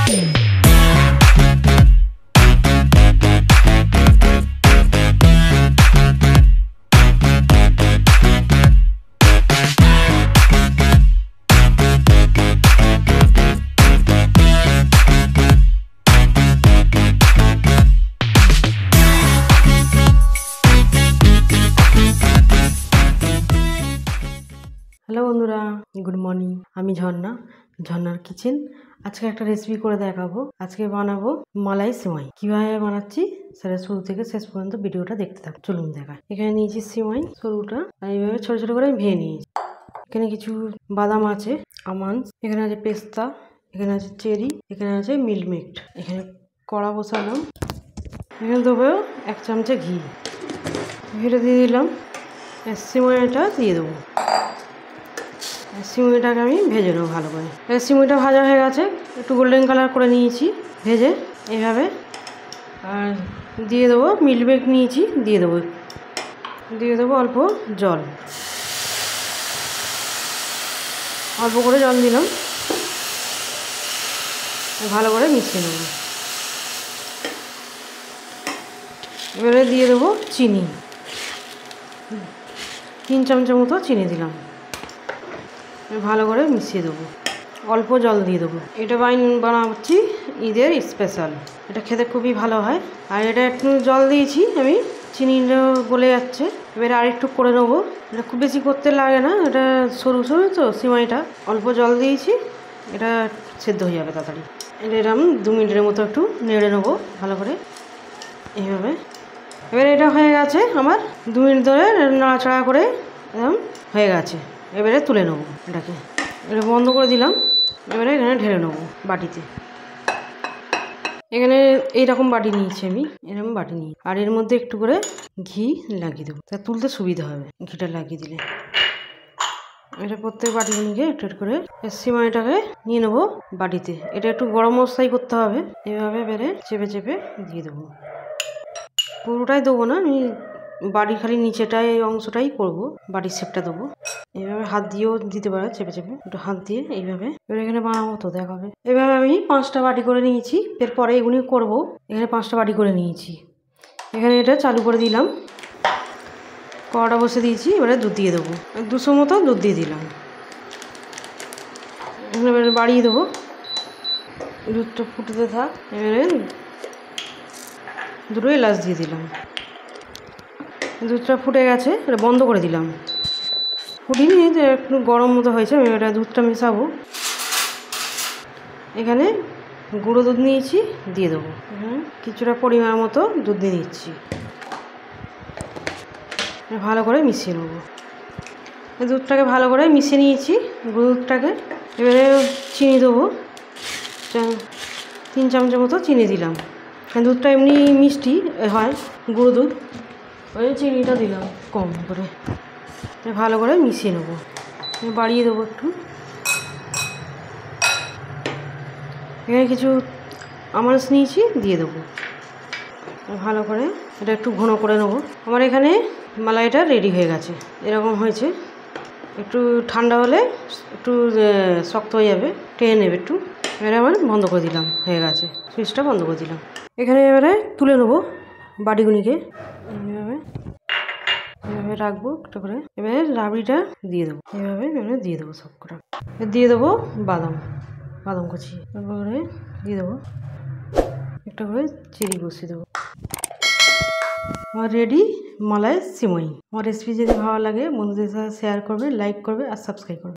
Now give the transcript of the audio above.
Hello বন্ধুরা, good morning. আমি ঝর্ণা, ঝর্ণার কিচেন। আজকে একটা রেসিপি করে দেখাবো। আজকে বানাবো মালাই সিমাই। কিভাবে বানাচ্ছি সেটা শুরু থেকে শেষ পর্যন্ত ভিডিওটা দেখতে থাকুন। চলুন দেখায়। এখানে নিয়েছি সিমাই সরুটা, আর এইভাবে ছোট ছোট করে আমি ভেঙে নিয়েছি। এখানে কিছু বাদাম আছে, আমন্ড, এখানে আছে পেস্তা, এখানে আছে চেরি, এখানে আছে মিল্কমেড। এখানে কড়া বসালাম, এখানে দেবো 1 চামচে ঘি। ঘিটা দিয়ে দিলাম, সিমাইটা দিয়ে দেবো। সিমুইটাকে আমি ভেজে নেবো ভালো করে। সিমুইটা ভাজা হয়ে গেছে, একটু গোল্ডেন কালার করে নিয়েছি ভেজে এইভাবে। আর দিয়ে দেবো মিল্কমেড নিয়েছি, দিয়ে দেবো অল্প জল, অল্প করে জল দিলাম, ভালো করে মিশিয়ে নেব। এবারে দিয়ে দেবো চিনি, 3 চামচের মতো চিনি দিলাম, ভালো করে মিশিয়ে দেবো, অল্প জল দিয়ে দেবো। এটা বানাচ্ছি ঈদের স্পেশাল, এটা খেতে খুবই ভালো হয়। আর এটা একটু জল দিয়েছি আমি, চিনিটা গলে যাচ্ছে। এবারে আরেকটু করে নেবো, এটা খুব বেশি করতে লাগে না, এটা সরু সরু তো সিমাইটা, অল্প জল দিয়েছি, এটা সেদ্ধ হয়ে যাবে তাড়াতাড়ি। এটা এরকম 2 মিনিটের মতো একটু নেড়ে নেবো ভালো করে এইভাবে। এবারে এটা হয়ে গেছে আমার, 2 মিনিট ধরে নাড়াচাড়া করে এরকম হয়ে গেছে। এবারে তুলে নেবো এটাকে, এটা বন্ধ করে দিলাম। এবারে এখানে ঢেলে নেবো বাটিতে। এখানে এইরকম বাটি নিয়েছি আমি, এরকম বাটি নিই, আর এর মধ্যে একটু করে ঘি লাগিয়ে দেবো, তা তুলতে সুবিধা হবে ঘিটা লাগিয়ে দিলে। এটা প্রত্যেক বাটিগুলিকে একটু একটু করে সিমাইটাকে নিয়ে নেবো বাটিতে। এটা একটু গরম অবস্থায় করতে হবে, এভাবে এবারে চেপে চেপে দিয়ে দেবো। পুরোটাই দেবো না, আমি বাড়ি খালি নিচেটাই অংশটাই করবো, বাড়ির শেপটা দেবো। এইভাবে হাত দিয়েও দিতে পারে, চেপে চেপে একটু হাত দিয়ে এইভাবে। এবার এখানে বানাবো তো দেখাবে। এভাবে আমি 5টা বাটি করে নিয়েছি, এরপরে এগুলি করবো। এখানে 5টা বাটি করে নিয়েছি। এখানে এটা চালু করে দিলাম, কড়াটা বসে দিয়েছি। এবারে দুধ দিয়ে দেবো, 200 মতো দুধ দিয়ে দিলাম। এবারে বাড়িয়ে দেবো, দুধটা ফুটতে থাক। এবারে 2 এলাচ দিয়ে দিলাম। দুধটা ফুটে গেছে, এটা বন্ধ করে দিলাম। ফুটিনি, যে একটু গরম মতো হয়েছে। আমি এটা দুধটা মেশাবো। এখানে গুঁড়ো দুধ নিয়েছি, দিয়ে দেবো। কিছুটা পরিমাণ মতো দুধ দিয়ে দিচ্ছি, ভালো করে মিশিয়ে নেবো। দুধটাকে ভালো করে মিশিয়ে নিয়েছি, গুঁড়ো দুধটাকে। এবারে চিনি দেবো, 3 চামচের মতো চিনি দিলাম। দুধটা এমনি মিষ্টি হয়, গুঁড়ো দুধ, ওই চিনিটা দিলাম কম করে। ভালো করে মিশিয়ে নেবো, বাড়িয়ে দেবো একটু। এখানে কিছু আমন্ড নিয়েছি, দিয়ে দেবো। ভালো করে এটা একটু ঘন করে নেবো। আমার এখানে মালাইটা রেডি হয়ে গেছে, এরকম হয়েছে। একটু ঠান্ডা হলে একটু শক্ত হয়ে যাবে, টেনে নেবে একটু। এবারে আমার বন্ধ করে দিলাম, হয়ে গেছে, সুইচটা বন্ধ করে দিলাম। এখানে এবারে তুলে নেবো বাটিগুলিকে, এইভাবে এভাবে রাখবো একটা করে। এবারে রাবড়িটা দিয়ে দেবো, এইভাবে এবারে দিয়ে দেবো সব কটা। দিয়ে দেবো বাদাম কুচি, তারপরে দিয়ে দেবো একটা করে চেরি বসিয়ে দেবো। আমার রেডি মালাই সিমাই। আমার রেসিপি যদি ভালো লাগে বন্ধুদের সাথে শেয়ার করবে, লাইক করবে আর সাবস্ক্রাইব করবে।